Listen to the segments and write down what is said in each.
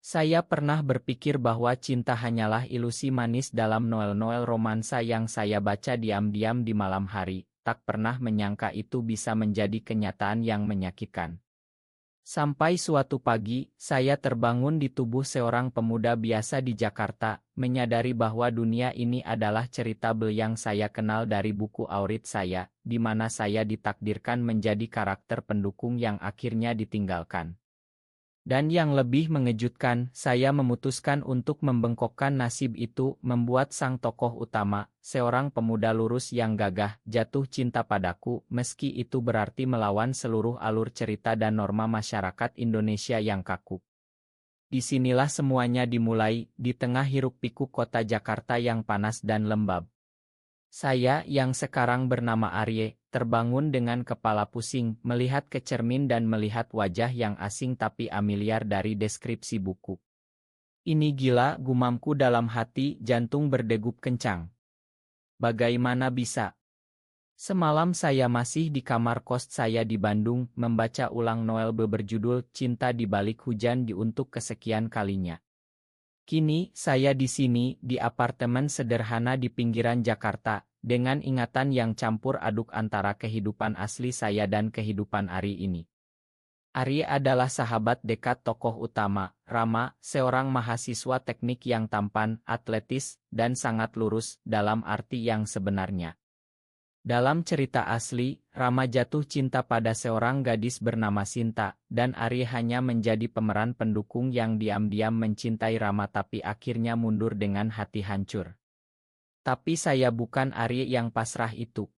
Saya pernah berpikir bahwa cinta hanyalah ilusi manis dalam noel-noel romansa yang saya baca diam-diam di malam hari, tak pernah menyangka itu bisa menjadi kenyataan yang menyakitkan. Sampai suatu pagi, saya terbangun di tubuh seorang pemuda biasa di Jakarta, menyadari bahwa dunia ini adalah cerita yang saya kenal dari buku Aurit saya, di mana saya ditakdirkan menjadi karakter pendukung yang akhirnya ditinggalkan. Dan yang lebih mengejutkan, saya memutuskan untuk membengkokkan nasib itu, membuat sang tokoh utama, seorang pemuda lurus yang gagah, jatuh cinta padaku, meski itu berarti melawan seluruh alur cerita dan norma masyarakat Indonesia yang kaku. Disinilah semuanya dimulai, di tengah hiruk-pikuk kota Jakarta yang panas dan lembab. Saya yang sekarang bernama Arye, terbangun dengan kepala pusing, melihat ke cermin dan melihat wajah yang asing tapi familiar dari deskripsi buku. Ini gila, gumamku dalam hati, jantung berdegup kencang. Bagaimana bisa? Semalam saya masih di kamar kos saya di Bandung, membaca ulang novel berjudul Cinta di Balik Hujan untuk kesekian kalinya. Kini, saya di sini, di apartemen sederhana di pinggiran Jakarta, dengan ingatan yang campur aduk antara kehidupan asli saya dan kehidupan Ari ini. Ari adalah sahabat dekat tokoh utama, Rama, seorang mahasiswa teknik yang tampan, atletis, dan sangat lurus, dalam arti yang sebenarnya. Dalam cerita asli, Rama jatuh cinta pada seorang gadis bernama Sinta, dan Ari hanya menjadi pemeran pendukung yang diam-diam mencintai Rama tapi akhirnya mundur dengan hati hancur. Tapi saya bukan Ari yang pasrah itu.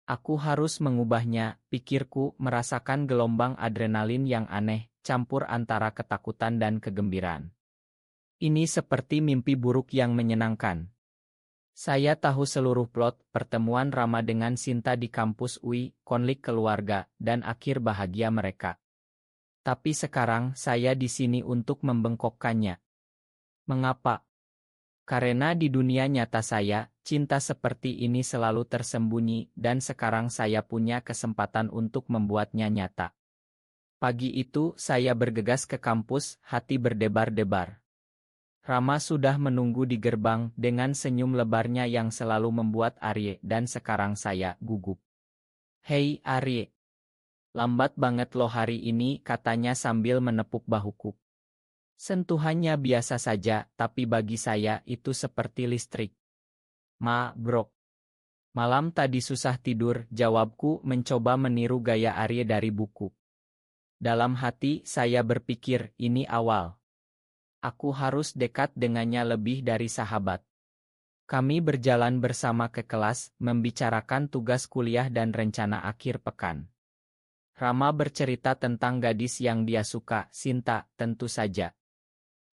Aku harus mengubahnya, pikirku, merasakan gelombang adrenalin yang aneh, campur antara ketakutan dan kegembiraan. Ini seperti mimpi buruk yang menyenangkan. Saya tahu seluruh plot, pertemuan Rama dengan Sinta di kampus UI, konflik keluarga, dan akhir bahagia mereka. Tapi sekarang saya di sini untuk membengkokkannya. Mengapa? Karena di dunia nyata saya, cinta seperti ini selalu tersembunyi, dan sekarang saya punya kesempatan untuk membuatnya nyata. Pagi itu, saya bergegas ke kampus, hati berdebar-debar. Rama sudah menunggu di gerbang dengan senyum lebarnya yang selalu membuat Arye dan sekarang saya gugup. "Hei Arye, lambat banget lo hari ini," katanya sambil menepuk bahuku. Sentuhannya biasa saja, tapi bagi saya itu seperti listrik. "Ma, bro. Malam tadi susah tidur," jawabku mencoba meniru gaya Arye dari buku. Dalam hati saya berpikir, ini awal. Aku harus dekat dengannya lebih dari sahabat. Kami berjalan bersama ke kelas, membicarakan tugas kuliah dan rencana akhir pekan. Rama bercerita tentang gadis yang dia suka, Sinta, tentu saja.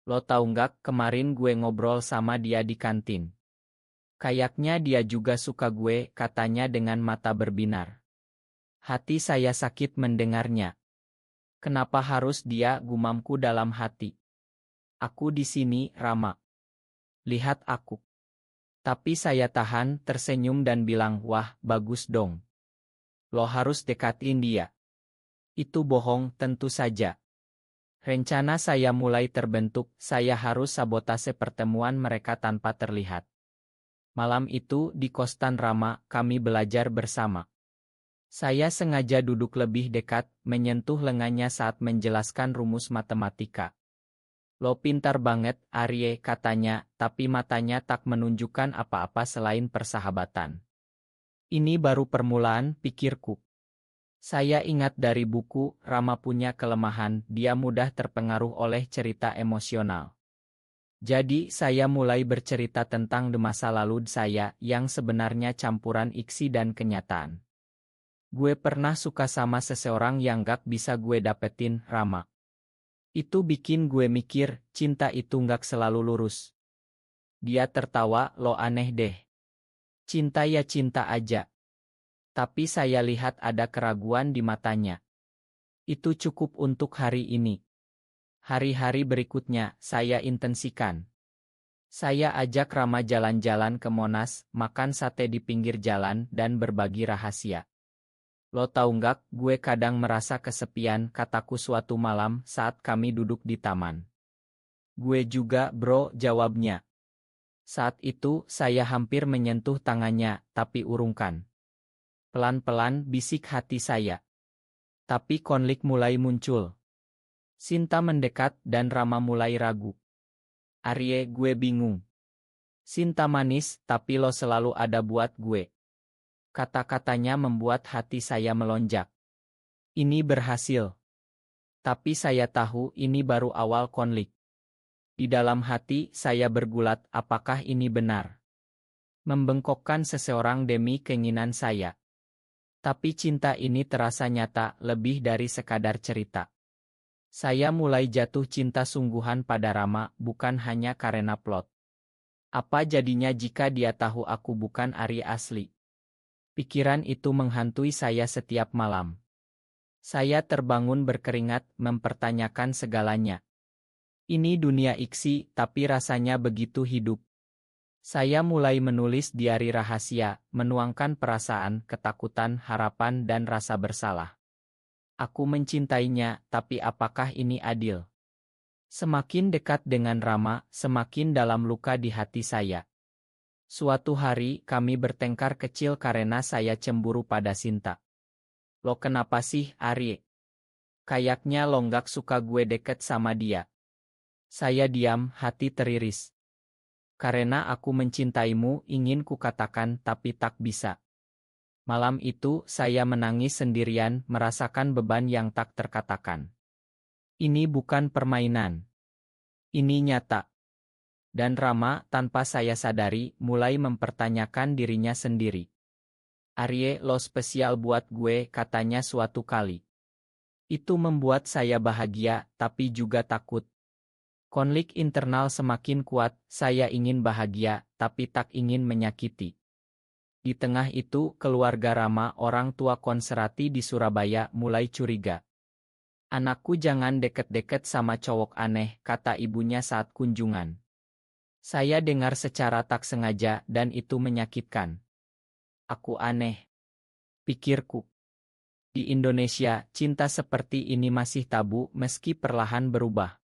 "Lo tau nggak, kemarin gue ngobrol sama dia di kantin. Kayaknya dia juga suka gue," katanya dengan mata berbinar. Hati saya sakit mendengarnya. Kenapa harus dia, gumamku dalam hati. Aku di sini, Rama. Lihat aku. Tapi saya tahan, tersenyum dan bilang, "Wah, bagus dong. Lo harus dekatin dia." Itu bohong, tentu saja. Rencana saya mulai terbentuk, saya harus sabotase pertemuan mereka tanpa terlihat. Malam itu, di kosan Rama, kami belajar bersama. Saya sengaja duduk lebih dekat, menyentuh lengannya saat menjelaskan rumus matematika. "Lo pintar banget, Arye," katanya, tapi matanya tak menunjukkan apa-apa selain persahabatan. Ini baru permulaan, pikirku. Saya ingat dari buku, Rama punya kelemahan, dia mudah terpengaruh oleh cerita emosional. Jadi saya mulai bercerita tentang masa lalu saya yang sebenarnya campuran iksi dan kenyataan. "Gue pernah suka sama seseorang yang gak bisa gue dapetin, Rama. Itu bikin gue mikir, cinta itu nggak selalu lurus." Dia tertawa, "Lo aneh deh. Cinta ya cinta aja." Tapi saya lihat ada keraguan di matanya. "Itu cukup untuk hari ini. Hari-hari berikutnya, saya intensikan. Saya ajak Rama jalan-jalan ke Monas, makan sate di pinggir jalan, dan berbagi rahasia. "Lo tau nggak, gue kadang merasa kesepian," kataku suatu malam saat kami duduk di taman. Gue juga bro, jawabnya. Saat itu saya hampir menyentuh tangannya, tapi urungkan. Pelan-pelan bisik hati saya. Tapi konflik mulai muncul. Sinta mendekat dan Rama mulai ragu. Arye, gue bingung. Sinta manis, tapi lo selalu ada buat gue. Kata-katanya membuat hati saya melonjak. Ini berhasil. Tapi saya tahu ini baru awal konflik. Di dalam hati saya bergulat, apakah ini benar? Membengkokkan seseorang demi keinginan saya. Tapi cinta ini terasa nyata, lebih dari sekadar cerita. Saya mulai jatuh cinta sungguhan pada Rama, bukan hanya karena plot. Apa jadinya jika dia tahu aku bukan Arya asli? Pikiran itu menghantui saya setiap malam. Saya terbangun berkeringat, mempertanyakan segalanya. Ini dunia iksi, tapi rasanya begitu hidup. Saya mulai menulis diari rahasia, menuangkan perasaan, ketakutan, harapan, dan rasa bersalah. Aku mencintainya, tapi apakah ini adil? Semakin dekat dengan Rama, semakin dalam luka di hati saya. Suatu hari, kami bertengkar kecil karena saya cemburu pada Sinta. Lo kenapa sih, Arye? Kayaknya lo nggak suka gue deket sama dia. Saya diam, hati teriris. Karena aku mencintaimu, ingin kukatakan tapi tak bisa. Malam itu, saya menangis sendirian, merasakan beban yang tak terkatakan. Ini bukan permainan. Ini nyata. Dan Rama, tanpa saya sadari, mulai mempertanyakan dirinya sendiri. Arye, lo spesial buat gue, katanya suatu kali. Itu membuat saya bahagia, tapi juga takut. Konflik internal semakin kuat, saya ingin bahagia, tapi tak ingin menyakiti. Di tengah itu, keluarga Rama, orang tua Konserati di Surabaya, mulai curiga. Anakku jangan deket-deket sama cowok aneh, kata ibunya saat kunjungan. Saya dengar secara tak sengaja, dan itu menyakitkan. Aku aneh, pikirku. Di Indonesia, cinta seperti ini masih tabu meski perlahan berubah.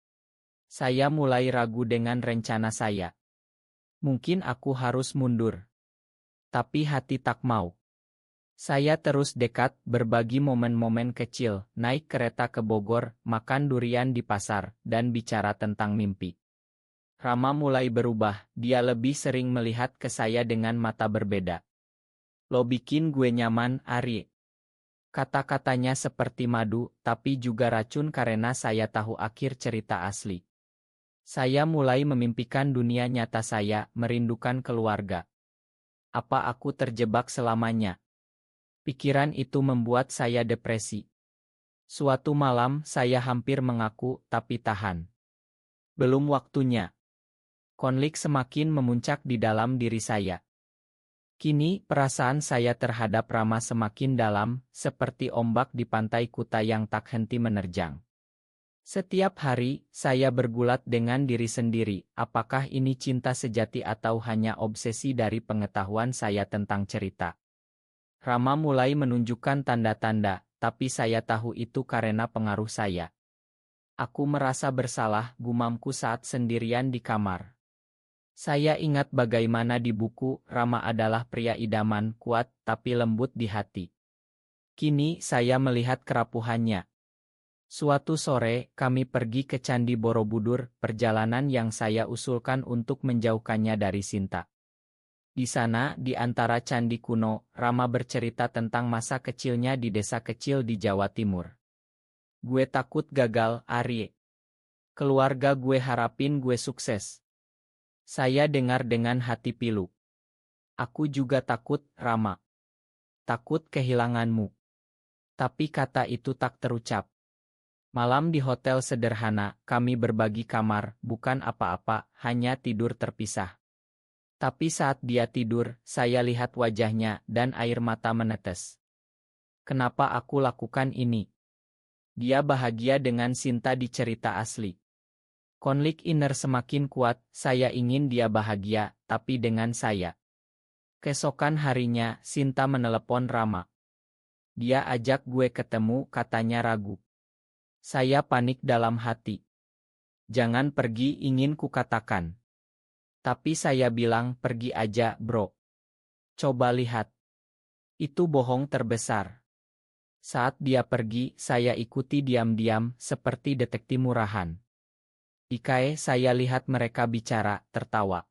Saya mulai ragu dengan rencana saya. Mungkin aku harus mundur. Tapi hati tak mau. Saya terus dekat, berbagi momen-momen kecil, naik kereta ke Bogor, makan durian di pasar, dan bicara tentang mimpi. Rama mulai berubah, dia lebih sering melihat ke saya dengan mata berbeda. Lo bikin gue nyaman, Arye. Kata-katanya seperti madu, tapi juga racun karena saya tahu akhir cerita asli. Saya mulai memimpikan dunia nyata saya, merindukan keluarga. Apa aku terjebak selamanya? Pikiran itu membuat saya depresi. Suatu malam, saya hampir mengaku, tapi tahan. Belum waktunya. Konflik semakin memuncak di dalam diri saya. Kini, perasaan saya terhadap Rama semakin dalam, seperti ombak di pantai Kuta yang tak henti menerjang. Setiap hari, saya bergulat dengan diri sendiri, apakah ini cinta sejati atau hanya obsesi dari pengetahuan saya tentang cerita. Rama mulai menunjukkan tanda-tanda, tapi saya tahu itu karena pengaruh saya. Aku merasa bersalah, gumamku saat sendirian di kamar. Saya ingat bagaimana di buku, Rama adalah pria idaman, kuat, tapi lembut di hati. Kini, saya melihat kerapuhannya. Suatu sore, kami pergi ke Candi Borobudur, perjalanan yang saya usulkan untuk menjauhkannya dari Sinta. Di sana, di antara candi kuno, Rama bercerita tentang masa kecilnya di desa kecil di Jawa Timur. Gue takut gagal, Arye. Keluarga gue harapin gue sukses. Saya dengar dengan hati pilu. Aku juga takut, Rama. Takut kehilanganmu. Tapi kata itu tak terucap. Malam di hotel sederhana, kami berbagi kamar, bukan apa-apa, hanya tidur terpisah. Tapi saat dia tidur, saya lihat wajahnya, dan air mata menetes. Kenapa aku lakukan ini? Dia bahagia dengan Sinta di cerita asli. Konflik inner semakin kuat, saya ingin dia bahagia, tapi dengan saya. Keesokan harinya, Sinta menelepon Rama. Dia ajak gue ketemu, katanya ragu. Saya panik dalam hati. Jangan pergi, ingin kukatakan. Tapi saya bilang pergi aja, bro. Coba lihat. Itu bohong terbesar. Saat dia pergi, saya ikuti diam-diam, seperti detektif murahan. Ikae, saya lihat mereka bicara, tertawa.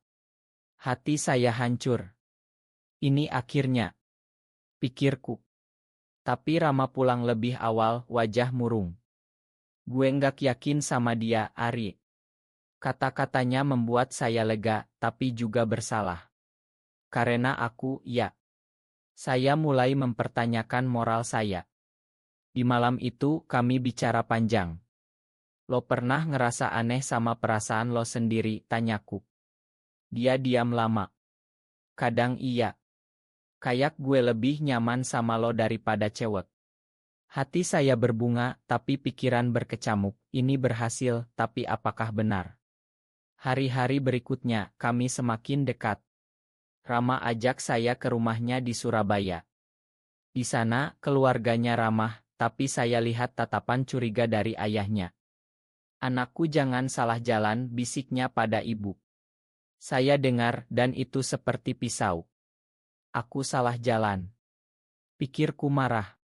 Hati saya hancur. Ini akhirnya, pikirku. Tapi Rama pulang lebih awal, wajah murung. Gue nggak yakin sama dia, Ari. Kata-katanya membuat saya lega, tapi juga bersalah. Karena aku, ya. Saya mulai mempertanyakan moral saya. Di malam itu, kami bicara panjang. Lo pernah ngerasa aneh sama perasaan lo sendiri, tanyaku. Dia diam lama. Kadang iya. Kayak gue lebih nyaman sama lo daripada cewek. Hati saya berbunga, tapi pikiran berkecamuk. Ini berhasil, tapi apakah benar? Hari-hari berikutnya, kami semakin dekat. Rama ajak saya ke rumahnya di Surabaya. Di sana, keluarganya ramah, tapi saya lihat tatapan curiga dari ayahnya. Anakku, jangan salah jalan, bisiknya pada ibu. Saya dengar, dan itu seperti pisau. Aku salah jalan. Pikirku marah.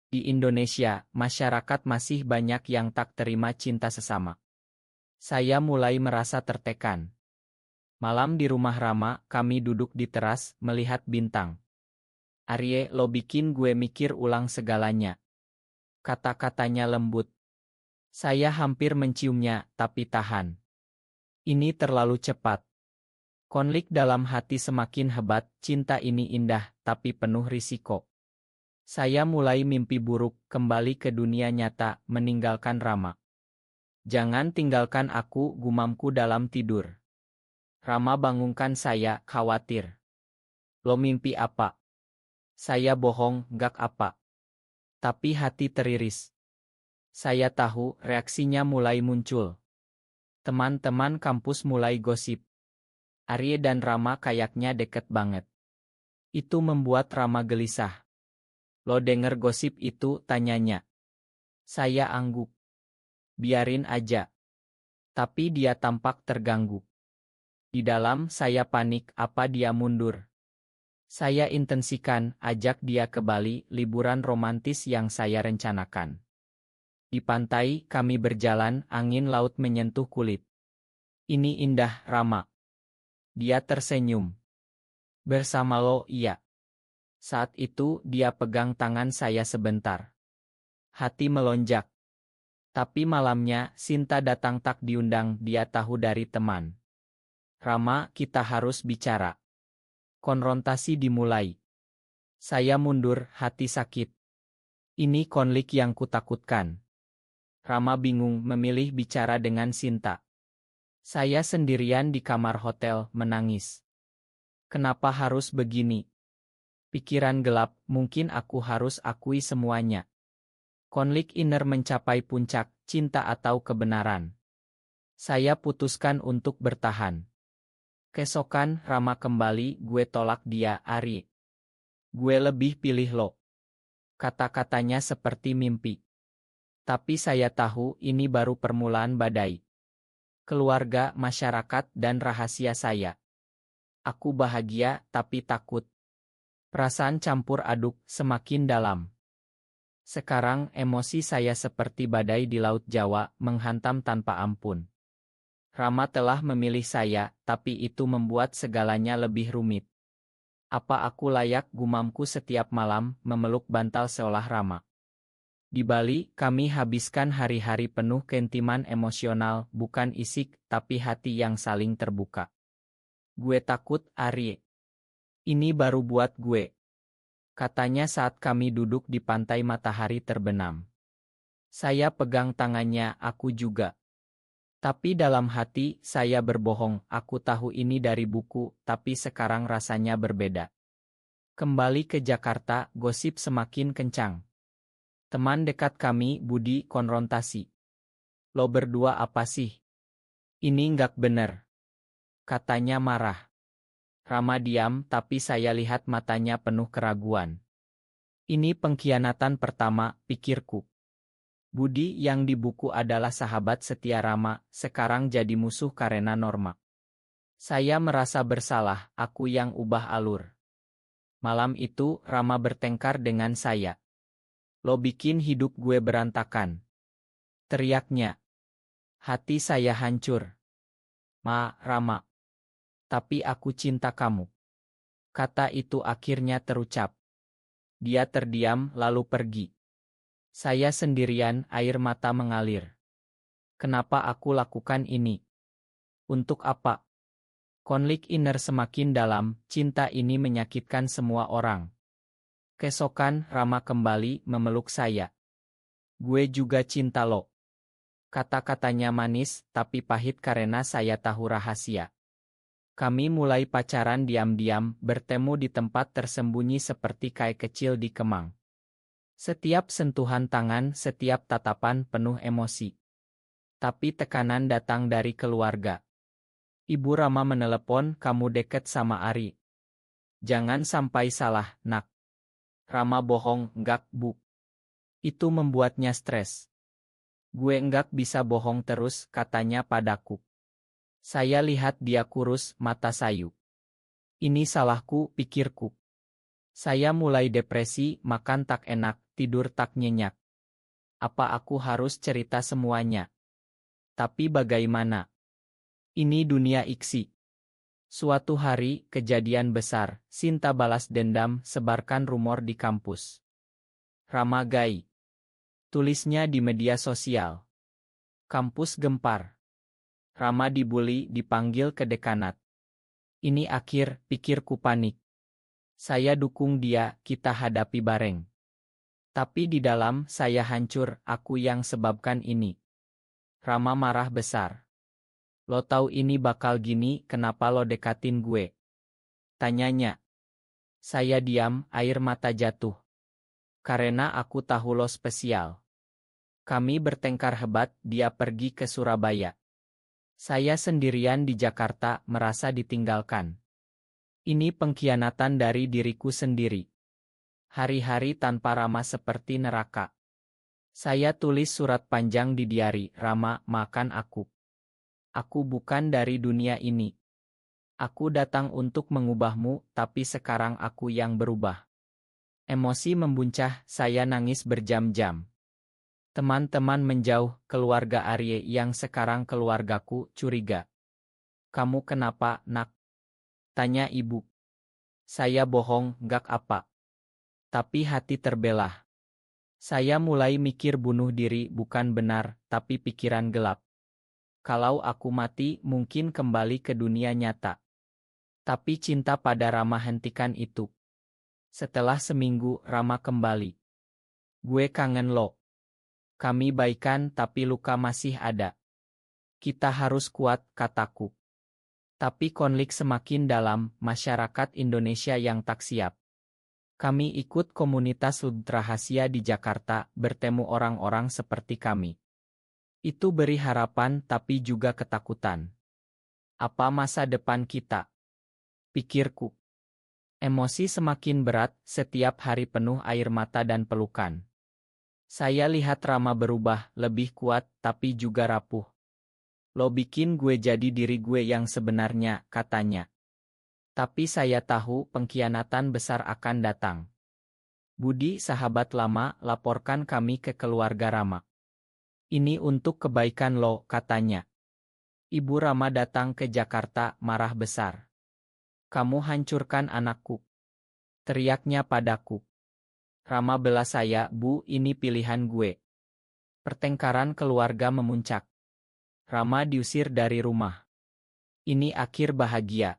Di Indonesia, masyarakat masih banyak yang tak terima cinta sesama. Saya mulai merasa tertekan. Malam di rumah Rama, kami duduk di teras, melihat bintang. Arye, lo bikin gue mikir ulang segalanya. Kata-katanya lembut. Saya hampir menciumnya, tapi tahan. Ini terlalu cepat. Konflik dalam hati semakin hebat, cinta ini indah, tapi penuh risiko. Saya mulai mimpi buruk, kembali ke dunia nyata, meninggalkan Rama. Jangan tinggalkan aku, gumamku dalam tidur. Rama bangunkan saya, khawatir. Lo mimpi apa? Saya bohong, gak apa. Tapi hati teriris. Saya tahu, reaksinya mulai muncul. Teman-teman kampus mulai gosip. Arye dan Rama kayaknya deket banget. Itu membuat Rama gelisah. Lo denger gosip itu, tanyanya. Saya angguk. Biarin aja. Tapi dia tampak terganggu. Di dalam saya panik, apa dia mundur. Saya intensikan, ajak dia ke Bali, liburan romantis yang saya rencanakan. Di pantai, kami berjalan, angin laut menyentuh kulit. Ini indah, Rama. Dia tersenyum. Bersama lo, iya. Saat itu, dia pegang tangan saya sebentar. Hati melonjak. Tapi malamnya, Sinta datang tak diundang, dia tahu dari teman. Rama, kita harus bicara. Konfrontasi dimulai. Saya mundur, hati sakit. Ini konflik yang kutakutkan. Rama bingung memilih bicara dengan Sinta. Saya sendirian di kamar hotel, menangis. Kenapa harus begini? Pikiran gelap, mungkin aku harus akui semuanya. Konflik inner mencapai puncak, cinta atau kebenaran. Saya putuskan untuk bertahan. Keesokan, Rama kembali, gue tolak dia, Ari. Gue lebih pilih lo. Kata-katanya seperti mimpi. Tapi saya tahu ini baru permulaan badai. Keluarga, masyarakat, dan rahasia saya. Aku bahagia, tapi takut. Perasaan campur aduk, semakin dalam. Sekarang, emosi saya seperti badai di Laut Jawa, menghantam tanpa ampun. Rama telah memilih saya, tapi itu membuat segalanya lebih rumit. Apa aku layak, gumamku setiap malam, memeluk bantal seolah Rama. Di Bali, kami habiskan hari-hari penuh keintiman emosional, bukan isik, tapi hati yang saling terbuka. Gue takut, Arye. Ini baru buat gue. Katanya saat kami duduk di pantai matahari terbenam. Saya pegang tangannya, aku juga. Tapi dalam hati, saya berbohong, aku tahu ini dari buku, tapi sekarang rasanya berbeda. Kembali ke Jakarta, gosip semakin kencang. Teman dekat kami, Budi, konfrontasi. Lo berdua apa sih? Ini nggak bener. Katanya marah. Rama diam, tapi saya lihat matanya penuh keraguan. Ini pengkhianatan pertama, pikirku. Budi yang di buku adalah sahabat setia Rama, sekarang jadi musuh karena Norma. Saya merasa bersalah, aku yang ubah alur. Malam itu, Rama bertengkar dengan saya. Lo bikin hidup gue berantakan. Teriaknya. Hati saya hancur. Rama. Tapi aku cinta kamu. Kata itu akhirnya terucap. Dia terdiam lalu pergi. Saya sendirian, air mata mengalir. Kenapa aku lakukan ini? Untuk apa? Konflik inner semakin dalam, cinta ini menyakitkan semua orang. Keesokan, Rama kembali memeluk saya. Gue juga cinta lo. Kata-katanya manis, tapi pahit karena saya tahu rahasia. Kami mulai pacaran diam-diam, bertemu di tempat tersembunyi seperti kai kecil di Kemang. Setiap sentuhan tangan, setiap tatapan penuh emosi. Tapi tekanan datang dari keluarga. Ibu Rama menelepon, kamu deket sama Ari. Jangan sampai salah, nak. Rama bohong, enggak, Bu. Itu membuatnya stres. Gue enggak bisa bohong terus, katanya padaku. Saya lihat dia kurus, mata sayu. Ini salahku, pikirku. Saya mulai depresi, makan tak enak, tidur tak nyenyak. Apa aku harus cerita semuanya? Tapi bagaimana? Ini dunia iksi. Suatu hari, kejadian besar, Sinta balas dendam, sebarkan rumor di kampus. Rama Gai. Tulisnya di media sosial. Kampus gempar. Rama dibully, dipanggil ke dekanat. Ini akhir, pikirku panik. Saya dukung dia, kita hadapi bareng. Tapi di dalam, saya hancur, aku yang sebabkan ini. Rama marah besar. Lo tahu ini bakal gini, kenapa lo dekatin gue? Tanyanya. Saya diam, air mata jatuh. Karena aku tahu lo spesial. Kami bertengkar hebat, dia pergi ke Surabaya. Saya sendirian di Jakarta, merasa ditinggalkan. Ini pengkhianatan dari diriku sendiri. Hari-hari tanpa Rama seperti neraka. Saya tulis surat panjang di diari, Rama, makan aku. Aku bukan dari dunia ini. Aku datang untuk mengubahmu, tapi sekarang aku yang berubah. Emosi membuncah, saya nangis berjam-jam. Teman-teman menjauh, keluarga Arye yang sekarang keluargaku curiga. Kamu kenapa, nak? Tanya ibu. Saya bohong, gak apa. Tapi hati terbelah. Saya mulai mikir bunuh diri bukan benar, tapi pikiran gelap. Kalau aku mati, mungkin kembali ke dunia nyata. Tapi cinta pada Rama hentikan itu. Setelah seminggu, Rama kembali. Gue kangen lo. Kami baikan tapi luka masih ada. Kita harus kuat, kataku. Tapi konflik semakin dalam, masyarakat Indonesia yang tak siap. Kami ikut komunitas rahasia di Jakarta, bertemu orang-orang seperti kami. Itu beri harapan tapi juga ketakutan. Apa masa depan kita? Pikirku. Emosi semakin berat, setiap hari penuh air mata dan pelukan. Saya lihat Rama berubah, lebih kuat, tapi juga rapuh. Lo bikin gue jadi diri gue yang sebenarnya, katanya. Tapi saya tahu pengkhianatan besar akan datang. Budi, sahabat lama, laporkan kami ke keluarga Rama. Ini untuk kebaikan lo, katanya. Ibu Rama datang ke Jakarta, marah besar. Kamu hancurkan anakku. Teriaknya padaku. Rama bela saya, Bu, ini pilihan gue. Pertengkaran keluarga memuncak. Rama diusir dari rumah. Ini akhir bahagia.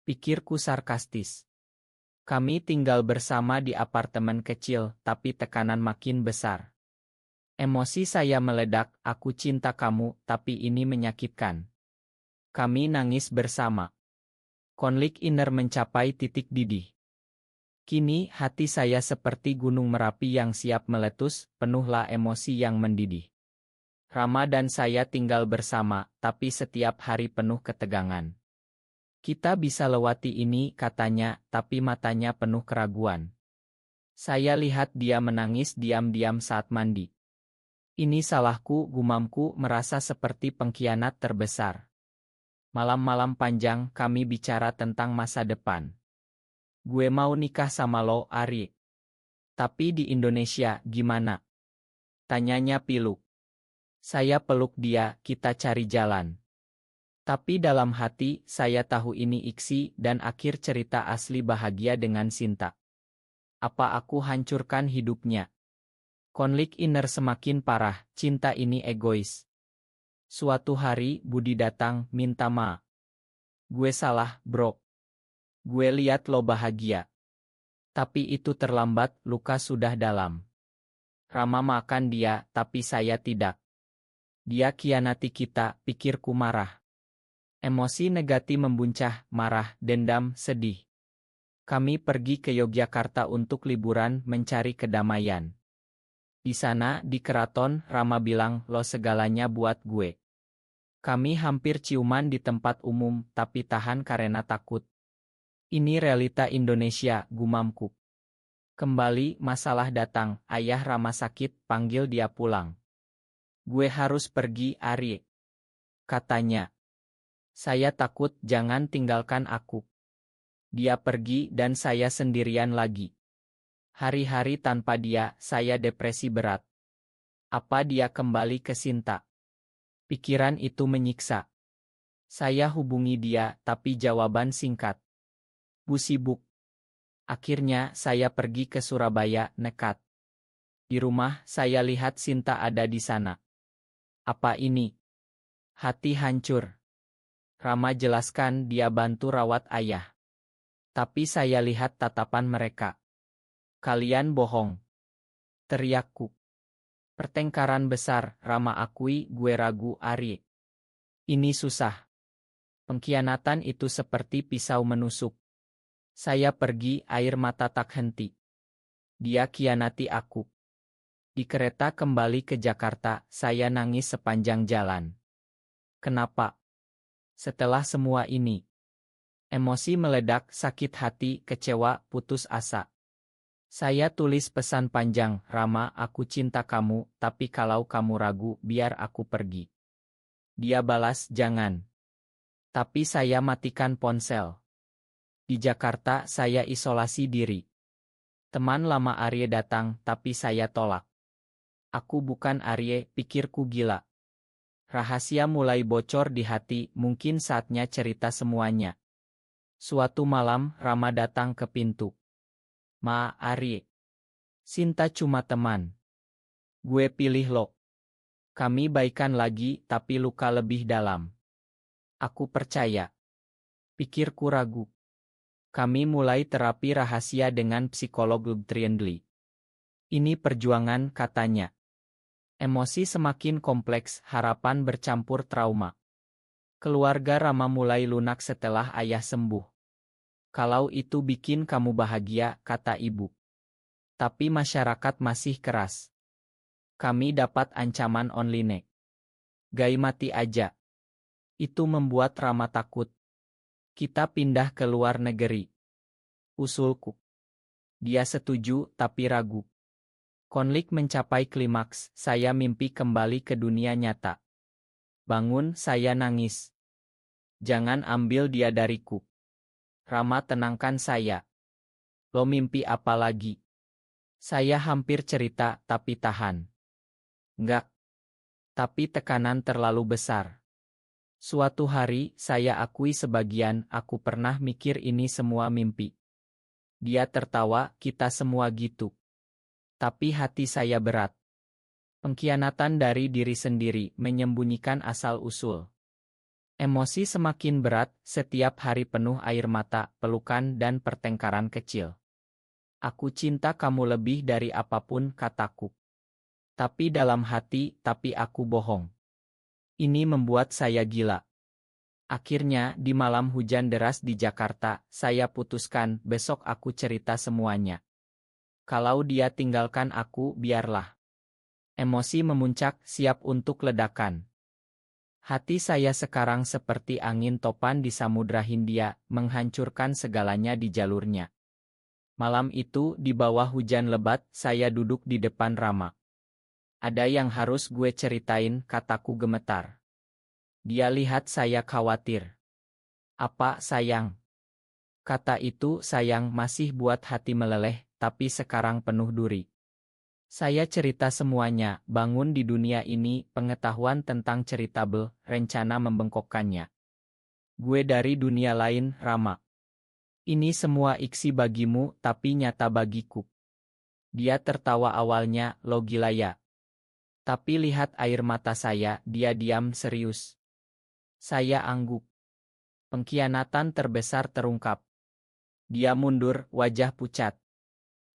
Pikirku sarkastis. Kami tinggal bersama di apartemen kecil, tapi tekanan makin besar. Emosi saya meledak, aku cinta kamu, tapi ini menyakitkan. Kami nangis bersama. Konflik inner mencapai titik didih. Kini, hati saya seperti gunung Merapi yang siap meletus, penuhlah emosi yang mendidih. Rama dan saya tinggal bersama, tapi setiap hari penuh ketegangan. Kita bisa lewati ini, katanya, tapi matanya penuh keraguan. Saya lihat dia menangis diam-diam saat mandi. Ini salahku, gumamku merasa seperti pengkhianat terbesar. Malam-malam panjang kami bicara tentang masa depan. Gue mau nikah sama lo, Ari. Tapi di Indonesia, gimana? Tanyanya pilu. Saya peluk dia, kita cari jalan. Tapi dalam hati, saya tahu ini iksi dan akhir cerita asli bahagia dengan Sinta. Apa aku hancurkan hidupnya? Konflik inner semakin parah, cinta ini egois. Suatu hari, Budi datang, minta maaf. Gue salah, bro. Gue lihat lo bahagia. Tapi itu terlambat, luka sudah dalam. Rama makan dia, tapi saya tidak. Dia khianati kita, pikirku marah. Emosi negatif membuncah, marah, dendam, sedih. Kami pergi ke Yogyakarta untuk liburan mencari kedamaian. Di sana, di keraton, Rama bilang, lo segalanya buat gue. Kami hampir ciuman di tempat umum, tapi tahan karena takut. Ini realita Indonesia, gumamku. Kembali, masalah datang, ayah Rama sakit, panggil dia pulang. Gue harus pergi, Ari. Katanya. Saya takut, jangan tinggalkan aku. Dia pergi dan saya sendirian lagi. Hari-hari tanpa dia, saya depresi berat. Apa dia kembali ke Sinta? Pikiran itu menyiksa. Saya hubungi dia, tapi jawaban singkat. Bu sibuk. Akhirnya, saya pergi ke Surabaya, nekat. Di rumah, saya lihat Sinta ada di sana. Apa ini? Hati hancur. Rama jelaskan dia bantu rawat ayah. Tapi saya lihat tatapan mereka. Kalian bohong. Teriakku. Pertengkaran besar, Rama akui, gue ragu, Ari. Ini susah. Pengkhianatan itu seperti pisau menusuk. Saya pergi, air mata tak henti. Dia khianati aku. Di kereta kembali ke Jakarta, saya nangis sepanjang jalan. Kenapa? Setelah semua ini. Emosi meledak, sakit hati, kecewa, putus asa. Saya tulis pesan panjang, Rama, aku cinta kamu, tapi kalau kamu ragu, biar aku pergi. Dia balas, jangan. Tapi saya matikan ponsel. Di Jakarta, saya isolasi diri. Teman lama Arye datang, tapi saya tolak. Aku bukan Arye, pikirku gila. Rahasia mulai bocor di hati, mungkin saatnya cerita semuanya. Suatu malam, Rama datang ke pintu. Ma, Arye. Sinta cuma teman. Gue pilih lo. Kami baikan lagi, tapi luka lebih dalam. Aku percaya. Pikirku ragu. Kami mulai terapi rahasia dengan psikolog Triendli. Ini perjuangan, katanya. Emosi semakin kompleks, harapan bercampur trauma. Keluarga Rama mulai lunak setelah ayah sembuh. Kalau itu bikin kamu bahagia, kata ibu. Tapi masyarakat masih keras. Kami dapat ancaman online. Gai mati aja. Itu membuat Rama takut. Kita pindah ke luar negeri. Usulku. Dia setuju, tapi ragu. Konflik mencapai klimaks, saya mimpi kembali ke dunia nyata. Bangun, saya nangis. Jangan ambil dia dariku. Rama tenangkan saya. Lo mimpi apa lagi? Saya hampir cerita, tapi tahan. Enggak. Tapi tekanan terlalu besar. Suatu hari, saya akui sebagian, aku pernah mikir ini semua mimpi. Dia tertawa, kita semua gitu. Tapi hati saya berat. Pengkhianatan dari diri sendiri, menyembunyikan asal-usul. Emosi semakin berat, setiap hari penuh air mata, pelukan dan pertengkaran kecil. Aku cinta kamu lebih dari apapun, kataku. Tapi dalam hati, tapi aku bohong. Ini membuat saya gila. Akhirnya, di malam hujan deras di Jakarta, saya putuskan, besok aku cerita semuanya. Kalau dia tinggalkan aku, biarlah. Emosi memuncak, siap untuk ledakan. Hati saya sekarang seperti angin topan di Samudra Hindia, menghancurkan segalanya di jalurnya. Malam itu, di bawah hujan lebat, saya duduk di depan Rama. Ada yang harus gue ceritain, kataku gemetar. Dia lihat saya khawatir. Apa sayang? Kata itu sayang masih buat hati meleleh, tapi sekarang penuh duri. Saya cerita semuanya, bangun di dunia ini, pengetahuan tentang ceritable, rencana membengkokkannya. Gue dari dunia lain, Rama. Ini semua iksi bagimu, tapi nyata bagiku. Dia tertawa awalnya, lo gila ya. Tapi lihat air mata saya, dia diam serius. Saya angguk. Pengkhianatan terbesar terungkap. Dia mundur, wajah pucat.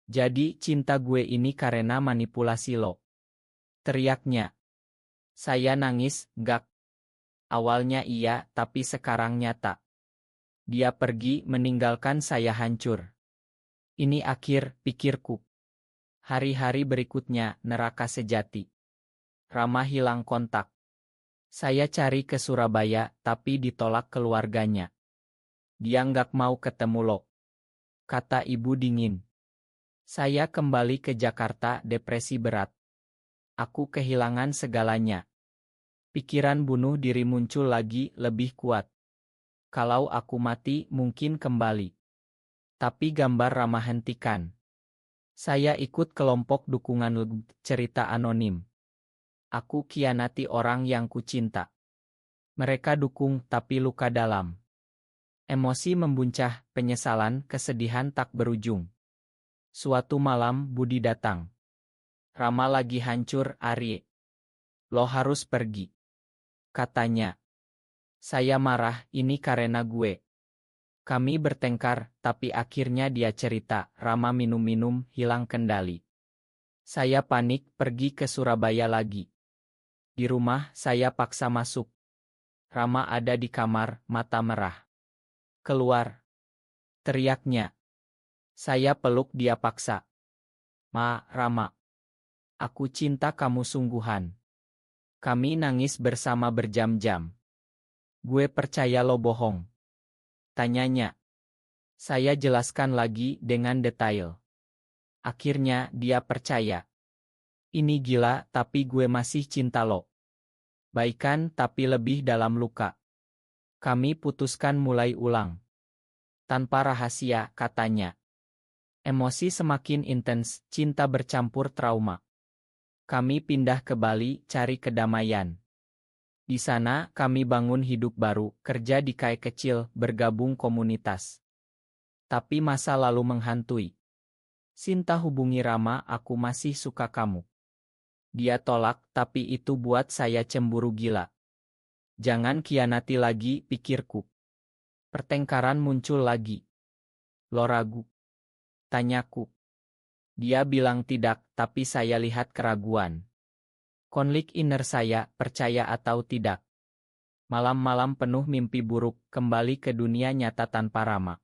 Jadi cinta gue ini karena manipulasi lo. Teriaknya. Saya nangis, gak. Awalnya iya, tapi sekarang nyata. Dia pergi meninggalkan saya hancur. Ini akhir, pikirku. Hari-hari berikutnya, neraka sejati. Rama hilang kontak. Saya cari ke Surabaya, tapi ditolak keluarganya. Dia nggak mau ketemu lo. Kata ibu dingin. Saya kembali ke Jakarta, depresi berat. Aku kehilangan segalanya. Pikiran bunuh diri muncul lagi, lebih kuat. Kalau aku mati, mungkin kembali. Tapi gambar Rama hentikan. Saya ikut kelompok dukungan cerita anonim. Aku kianati orang yang kucinta. Mereka dukung tapi luka dalam. Emosi membuncah, penyesalan, kesedihan tak berujung. Suatu malam Budi datang. Rama lagi hancur, Arye. Lo harus pergi. Katanya. Saya marah, ini karena gue. Kami bertengkar, tapi akhirnya dia cerita, Rama minum-minum, hilang kendali. Saya panik, pergi ke Surabaya lagi. Di rumah, saya paksa masuk. Rama ada di kamar, mata merah. Keluar. Teriaknya. Saya peluk dia paksa. Ma, Rama. Aku cinta kamu sungguhan. Kami nangis bersama berjam-jam. Gue percaya lo bohong. Tanyanya. Saya jelaskan lagi dengan detail. Akhirnya dia percaya. Ini gila, tapi gue masih cinta lo. Baikan tapi lebih dalam luka. Kami putuskan mulai ulang. Tanpa rahasia, katanya. Emosi semakin intens, cinta bercampur trauma. Kami pindah ke Bali, cari kedamaian. Di sana, kami bangun hidup baru, kerja di KAI kecil, bergabung komunitas. Tapi masa lalu menghantui. Sinta hubungi Rama, aku masih suka kamu. Dia tolak, tapi itu buat saya cemburu gila. Jangan khianati lagi, pikirku. Pertengkaran muncul lagi. Lo ragu? Tanyaku. Dia bilang tidak, tapi saya lihat keraguan. Konflik inner saya, percaya atau tidak. Malam-malam penuh mimpi buruk, kembali ke dunia nyata tanpa Rama.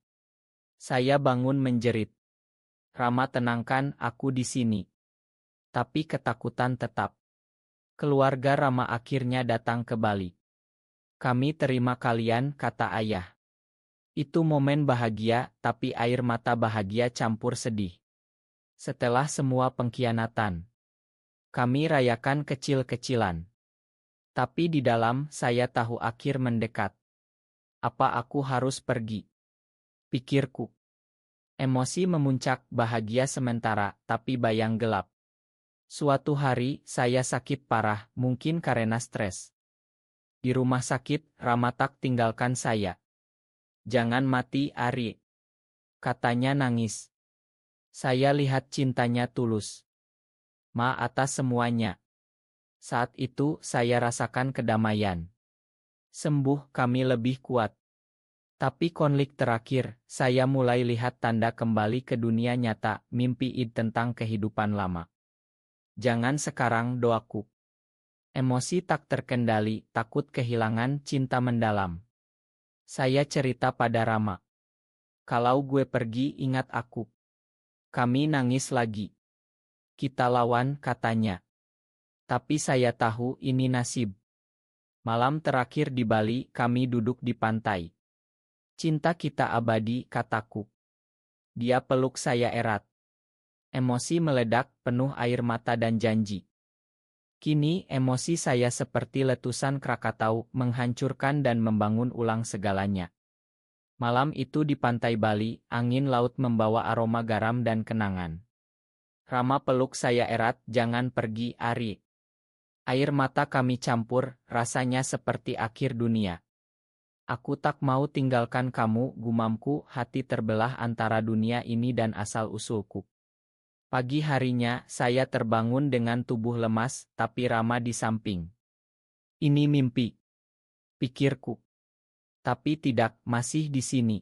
Saya bangun menjerit. Rama tenangkan, aku di sini. Tapi ketakutan tetap. Keluarga Rama akhirnya datang ke Bali. Kami terima kalian, kata ayah. Itu momen bahagia, tapi air mata bahagia campur sedih. Setelah semua pengkhianatan, kami rayakan kecil-kecilan. Tapi di dalam, saya tahu akhir mendekat. Apa aku harus pergi? Pikirku. Emosi memuncak, bahagia sementara, tapi bayang gelap. Suatu hari, saya sakit parah, mungkin karena stres. Di rumah sakit, Rama tak tinggalkan saya. Jangan mati, Ari. Katanya nangis. Saya lihat cintanya tulus. Ma atas semuanya. Saat itu, saya rasakan kedamaian. Sembuh, kami lebih kuat. Tapi konflik terakhir, saya mulai lihat tanda kembali ke dunia nyata, mimpi tentang kehidupan lama. Jangan sekarang, doaku. Emosi tak terkendali, takut kehilangan cinta mendalam. Saya cerita pada Rama. Kalau gue pergi, ingat aku. Kami nangis lagi. Kita lawan, katanya. Tapi saya tahu ini nasib. Malam terakhir di Bali, kami duduk di pantai. Cinta kita abadi, kataku. Dia peluk saya erat. Emosi meledak, penuh air mata dan janji. Kini emosi saya seperti letusan Krakatau menghancurkan dan membangun ulang segalanya. Malam itu di pantai Bali, angin laut membawa aroma garam dan kenangan. Rama peluk saya erat, jangan pergi, Ari. Air mata kami campur, rasanya seperti akhir dunia. Aku tak mau tinggalkan kamu, gumamku, hati terbelah antara dunia ini dan asal-usulku. Pagi harinya, saya terbangun dengan tubuh lemas, tapi Rama di samping. Ini mimpi, pikirku. Tapi tidak, masih di sini.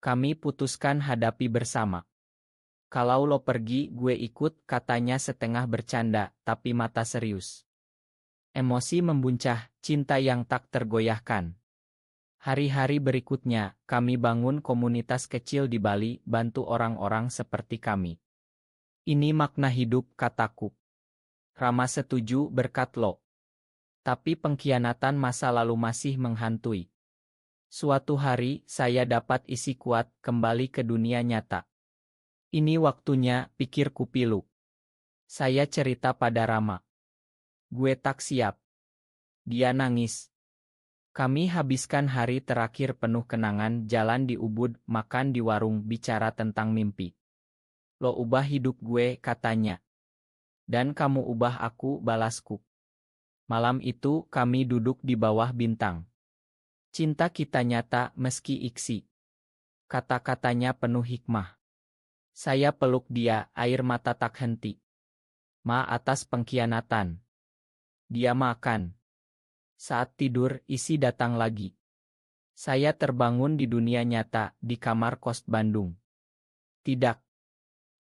Kami putuskan hadapi bersama. Kalau lo pergi, gue ikut, katanya setengah bercanda, tapi mata serius. Emosi membuncah, cinta yang tak tergoyahkan. Hari-hari berikutnya, kami bangun komunitas kecil di Bali, bantu orang-orang seperti kami. Ini makna hidup, kataku. Rama setuju, berkat lo. Tapi pengkhianatan masa lalu masih menghantui. Suatu hari, saya dapat isi kuat, kembali ke dunia nyata. Ini waktunya, pikirku pilu. Saya cerita pada Rama. Gue tak siap. Dia nangis. Kami habiskan hari terakhir penuh kenangan, jalan di Ubud, makan di warung, bicara tentang mimpi. Lo ubah hidup gue, katanya. Dan kamu ubah aku, balasku. Malam itu, kami duduk di bawah bintang. Cinta kita nyata, meski iksi. Kata-katanya penuh hikmah. Saya peluk dia, air mata tak henti. Ma atas pengkhianatan. Dia makan. Saat tidur, isi datang lagi. Saya terbangun di dunia nyata, di kamar kos Bandung. Tidak.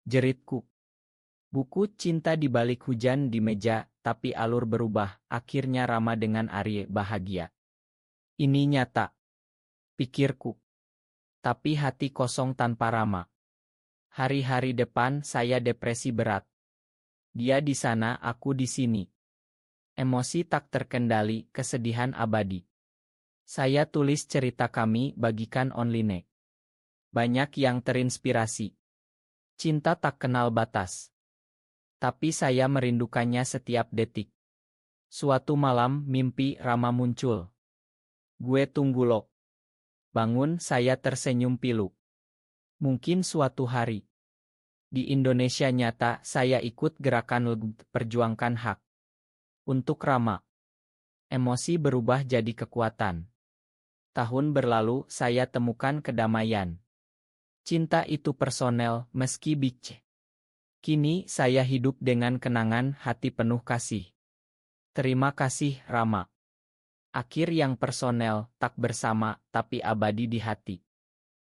Jeritku. Buku cinta di balik hujan di meja, tapi alur berubah, akhirnya Rama dengan Arye bahagia. Ini nyata. Pikirku. Tapi hati kosong tanpa Rama. Hari-hari depan saya depresi berat. Dia di sana, aku di sini. Emosi tak terkendali, kesedihan abadi. Saya tulis cerita kami, bagikan online. Banyak yang terinspirasi. Cinta tak kenal batas. Tapi saya merindukannya setiap detik. Suatu malam, mimpi Rama muncul. Gue tunggu lo. Bangun, saya tersenyum pilu. Mungkin suatu hari. Di Indonesia nyata, saya ikut gerakan LGBT, perjuangkan hak. Untuk Rama. Emosi berubah jadi kekuatan. Tahun berlalu, saya temukan kedamaian. Cinta itu personel, meski bice. Kini, saya hidup dengan kenangan, hati penuh kasih. Terima kasih, Rama. Akhir yang personel, tak bersama, tapi abadi di hati.